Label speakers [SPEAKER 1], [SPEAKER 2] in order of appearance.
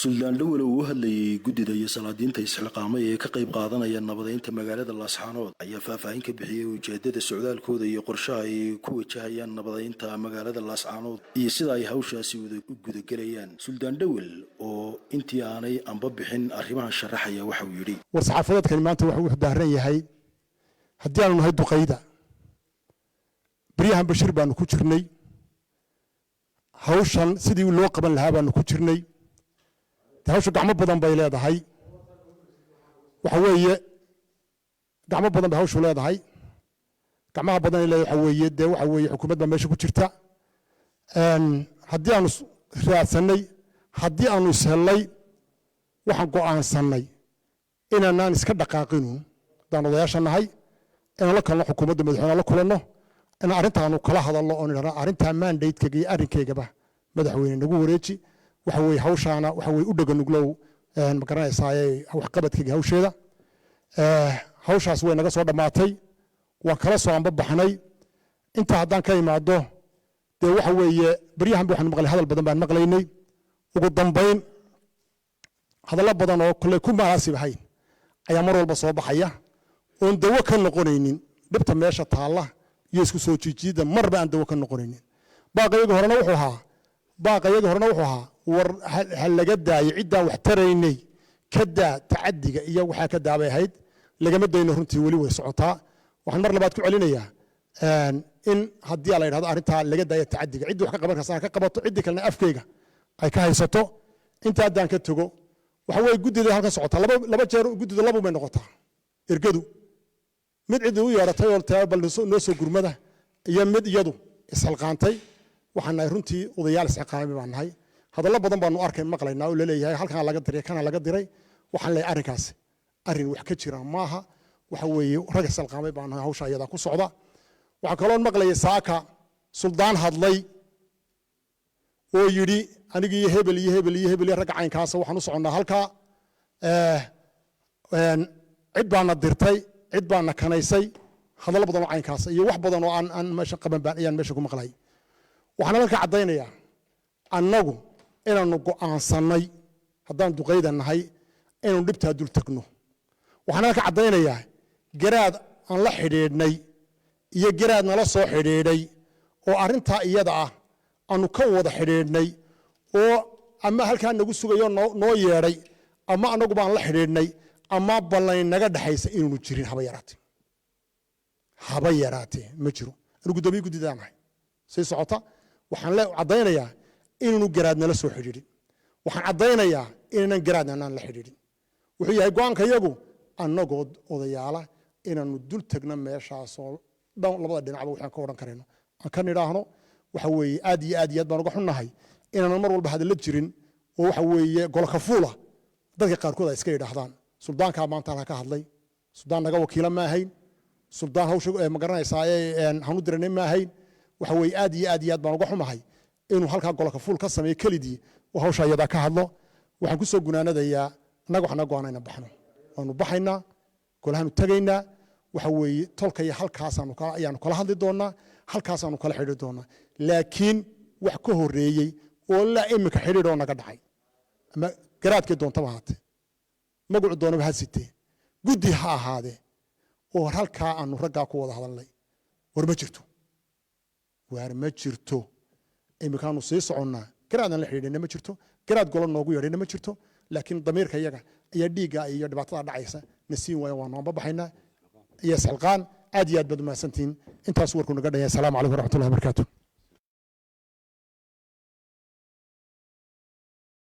[SPEAKER 1] suldaan dhawel uu hadlayay guddida iyo salaadiinta isxilqaamay ee ka qayb qaadanaya nabadeynta magaalada Laascaanood ayaa faahfaahin ka bixiyay ujeedada socdaalkooda iyo qorshaha ay ku wajahayaan nabadeynta magaalada Laascaanood iyo sida ay hawshaasi u gudagelayaan. suldaan dhawel oo intii aanay anba bixin arrimaha sharaxaya waxa uu yiri
[SPEAKER 2] warsaxaafadeedkan maanta wuxuu daaran yahay haddii aanu nahay duqeyda bariyahan bashir baanu ku jirnay hawshan sidii loo qaban lahaa baanu ku jirnay hawsha gacmo badan bay leedahay waxa weeye gacmo badan bay hawshu leedahay gacmaha badan ee waxa weeye xukuumadda meesha ku jirta haddii aanu raadsanay haddii aanu ishelay waxaan go'aansanay inaanaan iska dhaqaaqinu daan odayaasha nahay inaan la kalno xukuumadda madaxweynaha la kulanno in arrintaanu kala hadalno oo nidhahno arrintaa mandate-kayga iyo arrinkaygaba madaxweyne nagu wareeji waxa weeye hawshaana waxa weeye u dhaganuglow ma garanaysaa waxqabadkayga hawsheeda hawshaas way naga soo dhammaatay waan kala soo anbabaxnay intaa haddaan ka imaado dee waxa weeye baryahan waxaan maqlay hadal badan baan maqlaynay ugu dambayn hadallo badan oo kule ku munaasib ahayn ayaa mar walba soo baxaya oon dawo ka noqonaynin dhibta meesha taalla iyo isku soo jiijida marba aan dawo ka noqonaynin baaqayga horena wuxuu ahaa war hal laga daayo ciddaan wax taraynay ka daa tacadiga iyo waxaa ka daabay ahayd lagama dayno runtii weli way socotaa waxaan mar labaad ku celinayaa in haddii la yidhahdo arrintaa laga daayo tacadiga ciddii wax ka qaban karsan ka qabato ciddii kalena afkeyga ay ka haysato inta haddaan ka tago waxa weeye guddida halkan socota laba jeer guddida labu may noqotaa ergadu mid cidii u yeeratay oo taabal noo soo gurmada iyo mid iyadu isxilqaantay waxaan nahay runtii odayaal isxilqaamay baan nahay hadallo badan baanu arkay maqlaynaa oo la leeyahay halkan laga diray kana laga diray waxaan leeyahay arrinkaas arrin wax ka jira maaha waxa weeye rag isxilqaamay baan nahay hawsha iyada ku socda waxa kale oo maqlayay saaka suldaan hadlay oo yiri anigii hebel rag caynkaas waxaan u soconnaa halka cid baana dirtay cid baana kanaysay hadallo badan oo caynkaas iyo wax badan oo aan meesha qaban baan ayaan meesha ku maqlay waxaan halka cadaynayaa annagu inaanu go'aansanay haddaan duqeyda nahay inaanu dhibtaa dul tagno waxaan halka cadaynayaa garaad aan la xidhiidhnay iyo garaad nala soo xidhiidhay oo arrintaa iyada ah aanu ka wada xidhiidhnay oo ama halkaa nagu sugayo noo yeedhay ama annagu baan la xidhiidhnay ama ballayn naga dhaxaysa inaanu jirin haba yaraatee ma jiro anu guddoomiye guddidaan nahay say socota waxaan caddaynayaa inaanu garaad nala soo xidhiidhin waxaan caddaynayaa inaanan garaadna anaan la xidhiidhin wuxuu yahay go'aanka iyagu annagoo odayaala inaanu dul tagno meeshaasoo dhan labada dhinacba waxaan ka odhan karayno aan ka nidhaahno waxa weeye aad iyo aad baan uga xunnahay inaanan mar walba hadalla jirin oo waxa weeye golka fuula dadka qaarkood ay iska yidhaahdaan suldaankaa maanta halka ka hadlay suldaan naga wakiila ma ahayn suldaan hawsha ma garanaysaa hanu diranay ma ahayn waxa weeye aad iyo aad baan uga xumahay inuu halkaa golka fuul ka sameeyo kelidii oo hawsha iyada ka hadlo waxaan ku soo gunaanadayaa annaga waxna go'aanayna baxno waanu baxaynaa golahaanu tagaynaa waxa weeye tolkaya ayaanu kala hadli doonaa halkaasaanu kala xidhi doonaa laakiin wax ka horreeyey oo ilaa iminka xidhiidhoo naga dhacay ama garaadkii doontaba haatee magacu doonaba ha sitee guddi ha ahaadee oo halkaa aanu raggaa ku wada hadalnay war ma jirto iminkaanu sii soconnaa garaadaan la xidhiidhayna ma jirto garaad golo noogu yeedhayna ma jirto laakiin damiirka iyaga ayaa dhiigga iyo dhibaatada dhacaysa na siin waaya waanu anbabaxaynaa iyo isxilqaan aad iyo aad baad umahadsantihiin intaas warku naga dhaya asalaamu calaykum waraxmatullahi wabarakaatu